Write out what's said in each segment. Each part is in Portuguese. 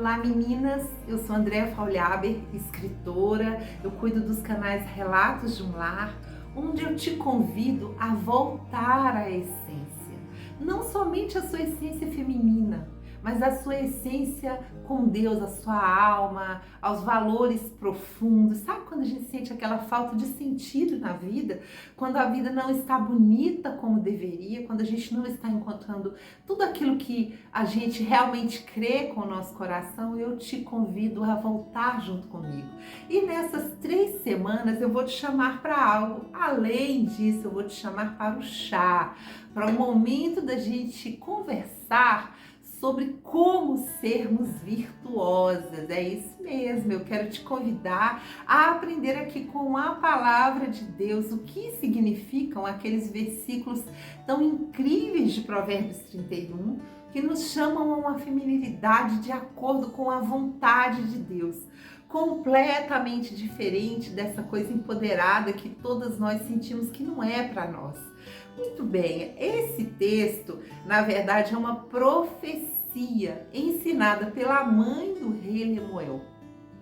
Olá meninas, eu sou Andréa Faulhaber, escritora, eu cuido dos canais Relatos de um Lar, onde eu te convido a voltar à essência, não somente a sua essência feminina, mas a sua essência com Deus, a sua alma, aos valores profundos. Sabe quando a gente sente aquela falta de sentido na vida? Quando a vida não está bonita como deveria, quando a gente não está encontrando tudo aquilo que a gente realmente crê com o nosso coração, eu te convido a voltar junto comigo. E nessas 3 semanas eu vou te chamar para algo. Além disso, eu vou te chamar para o chá, para o momento da gente conversar sobre como sermos virtuosas. É isso mesmo, eu quero te convidar a aprender aqui com a palavra de Deus, o que significam aqueles versículos tão incríveis de Provérbios 31, que nos chamam a uma feminilidade de acordo com a vontade de Deus, completamente diferente dessa coisa empoderada que todas nós sentimos que não é para nós. Muito bem, esse texto, na verdade, é uma profecia ensinada pela mãe do rei Lemuel,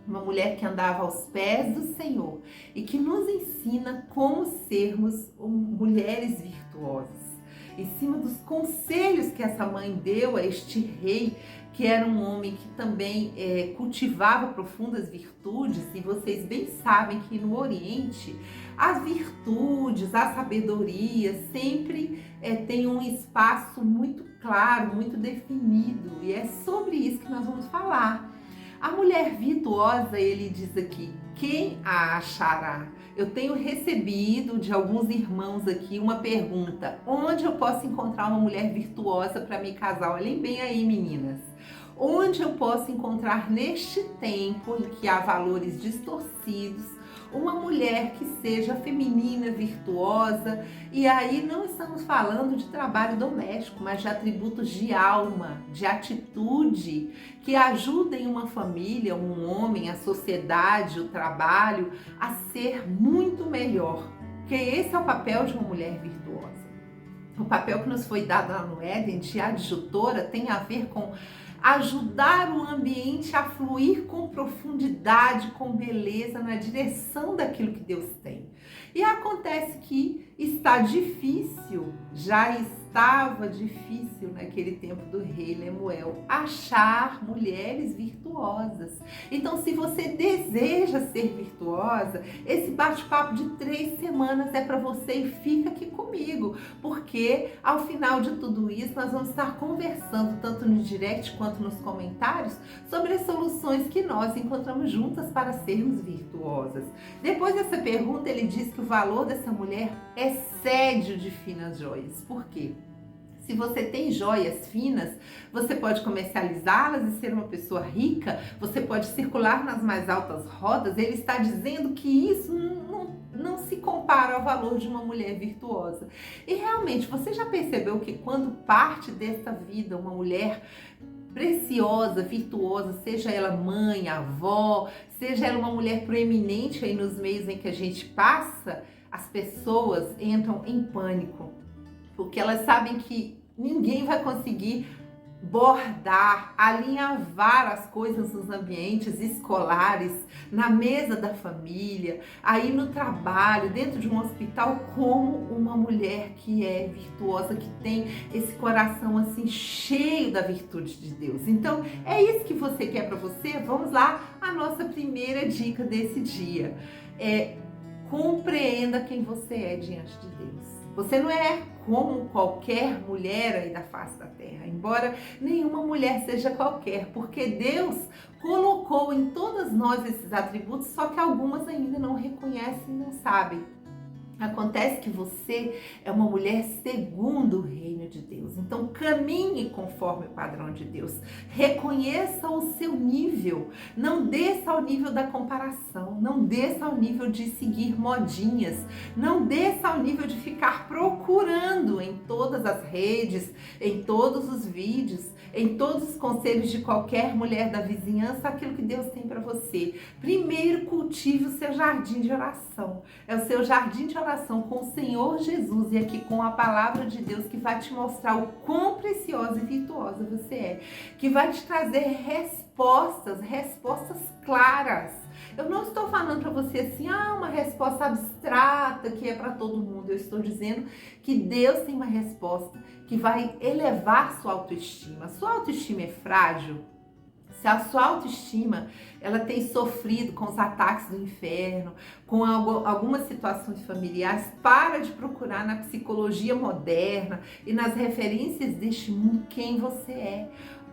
uma mulher que andava aos pés do Senhor e que nos ensina como sermos mulheres virtuosas. Em cima dos conselhos que essa mãe deu a este rei, que era um homem que também cultivava profundas virtudes, e vocês bem sabem que no Oriente as virtudes, a sabedoria sempre tem um espaço muito claro, muito definido, e é sobre isso que nós vamos falar. A mulher virtuosa, ele diz aqui, quem a achará? Eu tenho recebido de alguns irmãos aqui uma pergunta: onde eu posso encontrar uma mulher virtuosa para me casar? Olhem bem aí, meninas. Onde eu posso encontrar neste tempo em que há valores distorcidos uma mulher que seja feminina, virtuosa? E aí não estamos falando de trabalho doméstico, mas de atributos de alma, de atitude, que ajudem uma família, um homem, a sociedade, o trabalho a ser muito melhor. Porque esse é o papel de uma mulher virtuosa. O papel que nos foi dado lá no Éden de adjutora tem a ver com ajudar o ambiente a fluir com profundidade, com beleza, na direção daquilo que Deus tem. E acontece que está difícil, já estava difícil naquele tempo do rei Lemuel, achar mulheres virtuosas. Então, se você deseja ser virtuosa, esse bate-papo de 3 semanas é para você, e fica aqui comigo, porque ao final de tudo isso nós vamos estar conversando tanto no direct quanto nos comentários sobre as soluções que nós encontramos juntas para sermos virtuosas. Depois dessa pergunta, ele diz que o valor dessa mulher excede o de finas joias. Por quê? Se você tem joias finas, você pode comercializá-las e ser uma pessoa rica, você pode circular nas mais altas rodas. Ele está dizendo que isso não se compara ao valor de uma mulher virtuosa. E realmente, você já percebeu que quando parte desta vida uma mulher preciosa, virtuosa, seja ela mãe, avó, seja ela uma mulher proeminente aí nos meios em que a gente passa, as pessoas entram em pânico, porque elas sabem que ninguém vai conseguir bordar, alinhavar as coisas nos ambientes escolares, na mesa da família, aí no trabalho, dentro de um hospital, como uma mulher que é virtuosa, que tem esse coração assim cheio da virtude de Deus. Então, é isso que você quer para você? Vamos lá, a nossa primeira dica desse dia compreenda quem você é diante de Deus. Você não é como qualquer mulher aí da face da terra, embora nenhuma mulher seja qualquer, porque Deus colocou em todas nós esses atributos, só que algumas ainda não reconhecem e não sabem. Acontece que você é uma mulher segundo o reino de Deus. Então caminhe conforme o padrão de Deus. Reconheça o seu nível. Não desça ao nível da comparação. Não desça ao nível de seguir modinhas. Não desça ao nível de ficar procurando em todas as redes, em todos os vídeos, em todos os conselhos de qualquer mulher da vizinhança, aquilo que Deus tem para você. Primeiro cultive o seu jardim de oração. É o seu jardim de oração oração com o Senhor Jesus e aqui com a palavra de Deus, que vai te mostrar o quão preciosa e virtuosa você é, que vai te trazer respostas claras. Eu não estou falando para você assim, uma resposta abstrata que é para todo mundo. Eu estou dizendo que Deus tem uma resposta que vai elevar sua autoestima. Sua autoestima é frágil? Se a sua autoestima ela tem sofrido com os ataques do inferno, com algumas situações familiares, para de procurar na psicologia moderna e nas referências deste mundo quem você é.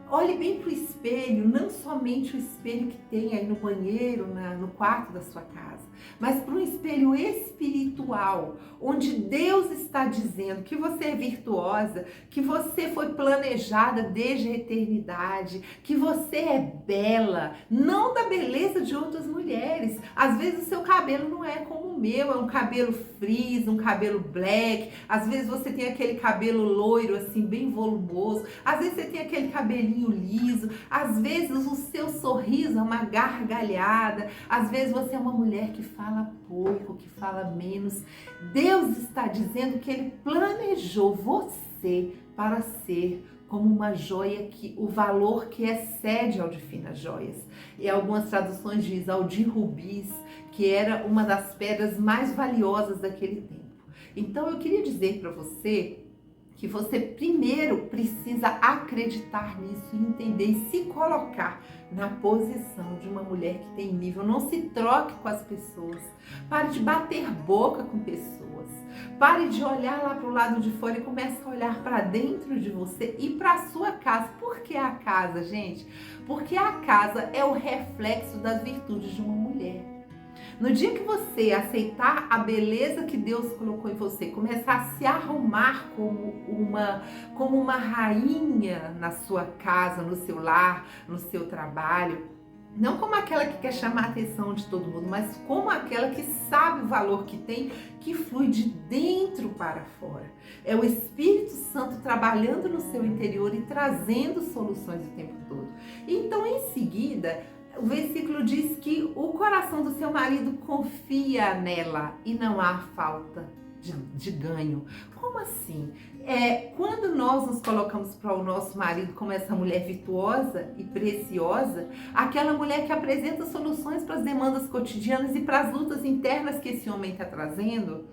Olhe bem para o espelho, não somente o espelho que tem aí no banheiro, no quarto da sua casa, mas para um espelho espiritual, onde Deus está dizendo que você é virtuosa, que você foi planejada desde a eternidade, que você é bela, não da beleza de outras mulheres. Às vezes o seu cabelo não é como o meu, é um cabelo frizz, um cabelo black, às vezes você tem aquele cabelo loiro assim, bem volumoso, às vezes você tem aquele cabelinho liso, às vezes o seu sorriso é uma gargalhada, às vezes você é uma mulher que fala pouco, que fala menos. Deus está dizendo que Ele planejou você para ser como uma joia, que o valor que excede ao de finas joias. E algumas traduções diz ao de rubis, que era uma das pedras mais valiosas daquele tempo. Então eu queria dizer para você que você primeiro precisa acreditar nisso e entender e se colocar na posição de uma mulher que tem nível. Não se troque com as pessoas. Pare de bater boca com pessoas. Pare de olhar lá para o lado de fora e comece a olhar para dentro de você e para a sua casa. Por que a casa, gente? Porque a casa é o reflexo das virtudes de uma mulher. No dia que você aceitar a beleza que Deus colocou em você, começar a se arrumar como uma rainha na sua casa, no seu lar, no seu trabalho, não como aquela que quer chamar a atenção de todo mundo, mas como aquela que sabe o valor que tem, que flui de dentro para fora. É o Espírito Santo trabalhando no seu interior e trazendo soluções o tempo todo. Então, em seguida, o versículo diz que o coração do seu marido confia nela e não há falta de ganho. Como assim? Quando nós nos colocamos para o nosso marido como essa mulher virtuosa e preciosa, aquela mulher que apresenta soluções para as demandas cotidianas e para as lutas internas que esse homem está trazendo,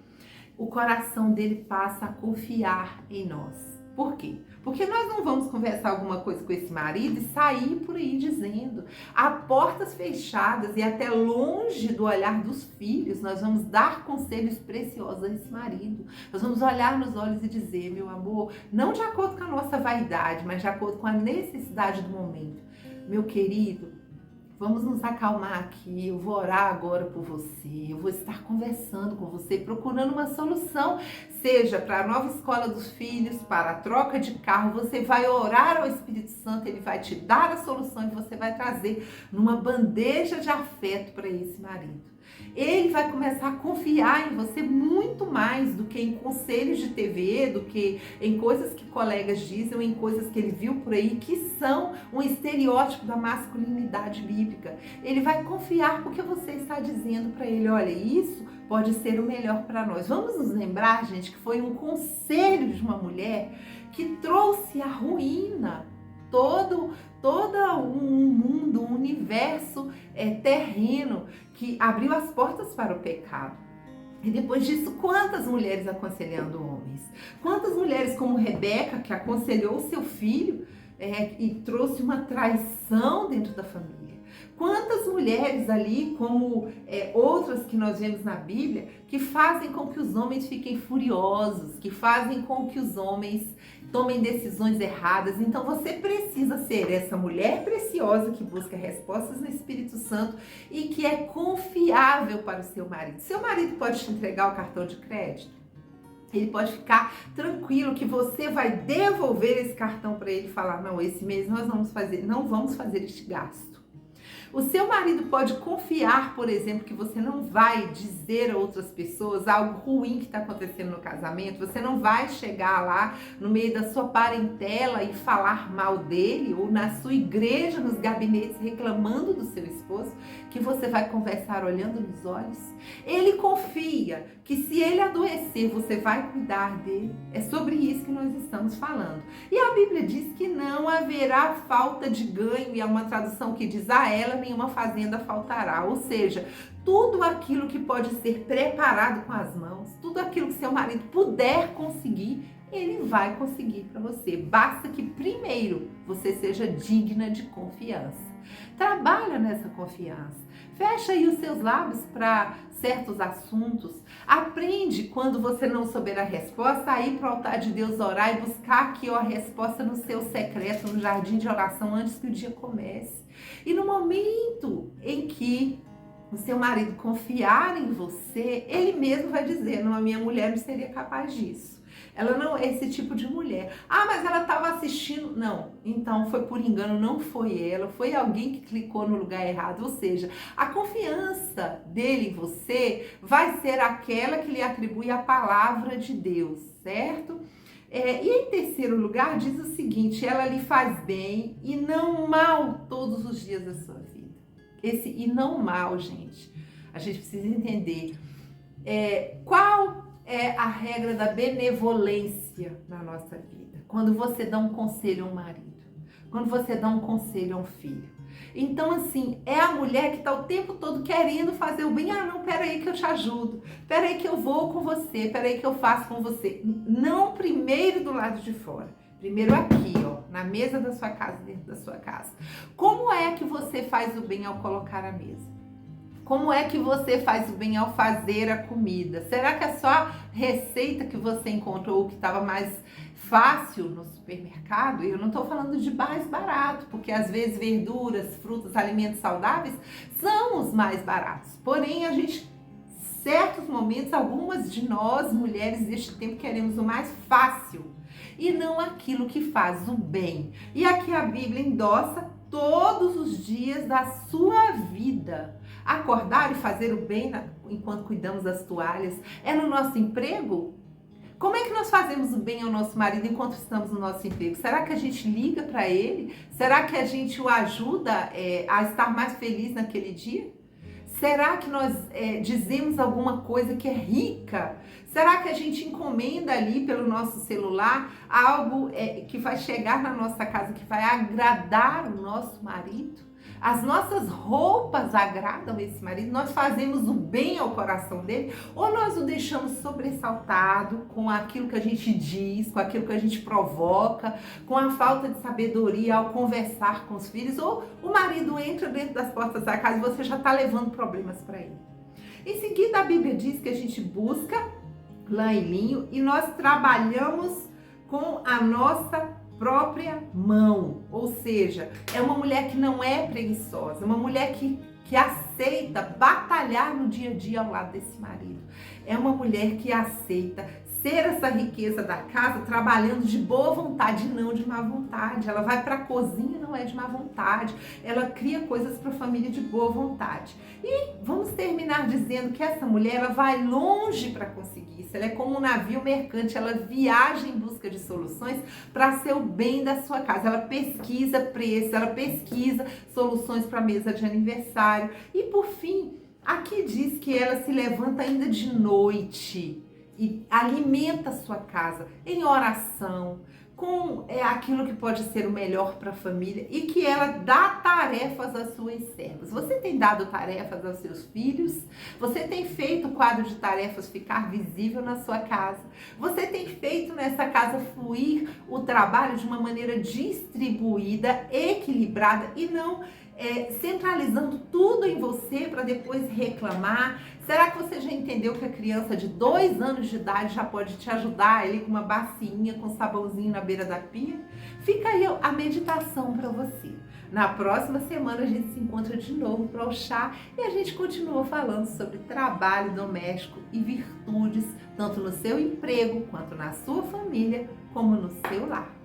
o coração dele passa a confiar em nós. Por quê? Porque nós não vamos conversar alguma coisa com esse marido e sair por aí dizendo, a portas fechadas e até longe do olhar dos filhos, nós vamos dar conselhos preciosos a esse marido. Nós vamos olhar nos olhos e dizer, meu amor, não de acordo com a nossa vaidade, mas de acordo com a necessidade do momento. Meu querido, vamos nos acalmar aqui, eu vou orar agora por você, eu vou estar conversando com você, procurando uma solução, seja para a nova escola dos filhos, para a troca de carro, você vai orar ao Espírito Santo, ele vai te dar a solução e você vai trazer numa bandeja de afeto para esse marido. Ele vai começar a confiar em você muito mais do que em conselhos de TV, do que em coisas que colegas dizem ou em coisas que ele viu por aí que são um estereótipo da masculinidade bíblica. Ele vai confiar porque você está dizendo para ele, olha, isso pode ser o melhor para nós. Vamos nos lembrar, gente, que foi um conselho de uma mulher que trouxe a ruína, todo um mundo, um universo terreno que abriu as portas para o pecado. E depois disso, quantas mulheres aconselhando homens? Quantas mulheres como Rebeca, que aconselhou seu filho e trouxe uma traição dentro da família? Quantas mulheres ali, como outras que nós vemos na Bíblia, que fazem com que os homens fiquem furiosos, que fazem com que os homens tomem decisões erradas. Então você precisa ser essa mulher preciosa que busca respostas no Espírito Santo e que é confiável para o seu marido. Seu marido pode te entregar o cartão de crédito? Ele pode ficar tranquilo que você vai devolver esse cartão para ele e falar, não, esse mês nós não vamos fazer este gasto. O seu marido pode confiar, por exemplo, que você não vai dizer a outras pessoas algo ruim que está acontecendo no casamento, você não vai chegar lá no meio da sua parentela e falar mal dele, ou na sua igreja, nos gabinetes, reclamando do seu esposo, que você vai conversar olhando nos olhos. Ele confia que se ele adoecer, você vai cuidar dele. É sobre isso que nós estamos falando. E a Bíblia diz que não haverá falta de ganho, e é uma tradução que diz: a ela nenhuma fazenda faltará. Ou seja, tudo aquilo que pode ser preparado com as mãos, tudo aquilo que seu marido puder conseguir, ele vai conseguir para você. Basta que primeiro você seja digna de confiança. Trabalha nessa confiança. Fecha aí os seus lábios para certos assuntos. Aprende, quando você não souber a resposta, a ir para o altar de Deus orar e buscar aqui a resposta no seu secreto, no jardim de oração, antes que o dia comece. E no momento em que o seu marido confiar em você, ele mesmo vai dizer: não, a minha mulher não seria capaz disso. Ela não é esse tipo de mulher. Ah, mas ela estava assistindo. Não, então foi por engano, não foi ela, foi alguém que clicou no lugar errado. Ou seja, a confiança dele em você vai ser aquela que lhe atribui a palavra de Deus, certo? E em terceiro lugar, diz o seguinte: ela lhe faz bem e não mal todos os dias da sua vida. Esse e não mal, gente, a gente precisa entender qual é a regra da benevolência na nossa vida. Quando você dá um conselho a um marido, quando você dá um conselho a um filho. Então, assim, é a mulher que está o tempo todo querendo fazer o bem. Ah, não, peraí que eu te ajudo. Peraí que eu vou com você. Peraí que eu faço com você. Não primeiro do lado de fora. Primeiro aqui, ó, na mesa da sua casa, dentro da sua casa. Como é que você faz o bem ao colocar a mesa? Como é que você faz o bem ao fazer a comida? Será que é só a receita que você encontrou que estava mais fácil no supermercado? E eu não estou falando de mais barato, porque às vezes verduras, frutas, alimentos saudáveis são os mais baratos. Porém, a gente, certos momentos, algumas de nós, mulheres deste tempo, queremos o mais fácil e não aquilo que faz o bem. E aqui a Bíblia endossa todos os dias da sua vida. Acordar e fazer o bem enquanto cuidamos das toalhas é no nosso emprego? Como é que nós fazemos o bem ao nosso marido enquanto estamos no nosso emprego? Será que a gente liga para ele? Será que a gente o ajuda a estar mais feliz naquele dia? Será que nós dizemos alguma coisa que é rica? Será que a gente encomenda ali pelo nosso celular algo que vai chegar na nossa casa, que vai agradar o nosso marido? As nossas roupas agradam esse marido? Nós fazemos o bem ao coração dele? Ou nós o deixamos sobressaltado com aquilo que a gente diz, com aquilo que a gente provoca, com a falta de sabedoria ao conversar com os filhos? Ou o marido entra dentro das portas da casa e você já está levando problemas para ele? Em seguida, a Bíblia diz que a gente busca lã e linho e nós trabalhamos com a nossa própria mão, ou seja, é uma mulher que não é preguiçosa, uma mulher que aceita batalhar no dia a dia ao lado desse marido, é uma mulher que aceita ser essa riqueza da casa trabalhando de boa vontade, não de má vontade. Ela vai para a cozinha, não é de má vontade, ela cria coisas para a família de boa vontade. E vamos terminar dizendo que essa mulher, ela vai longe para conseguir isso. Ela é como um navio mercante, ela viaja em busca de soluções para ser o bem da sua casa. Ela pesquisa preços, ela pesquisa soluções para a mesa de aniversário. E por fim, aqui diz que ela se levanta ainda de noite e alimenta a sua casa em oração, com aquilo que pode ser o melhor para a família, e que ela dá tarefas às suas servas. Você tem dado tarefas aos seus filhos? Você tem feito o quadro de tarefas ficar visível na sua casa? Você tem feito nessa casa fluir o trabalho de uma maneira distribuída, equilibrada e não centralizando tudo em você para depois reclamar? Será que você já entendeu que a criança de 2 anos de idade já pode te ajudar ali com uma bacinha, com sabãozinho na beira da pia? Fica aí a meditação para você. Na próxima semana a gente se encontra de novo para o chá e a gente continua falando sobre trabalho doméstico e virtudes, tanto no seu emprego, quanto na sua família, como no seu lar.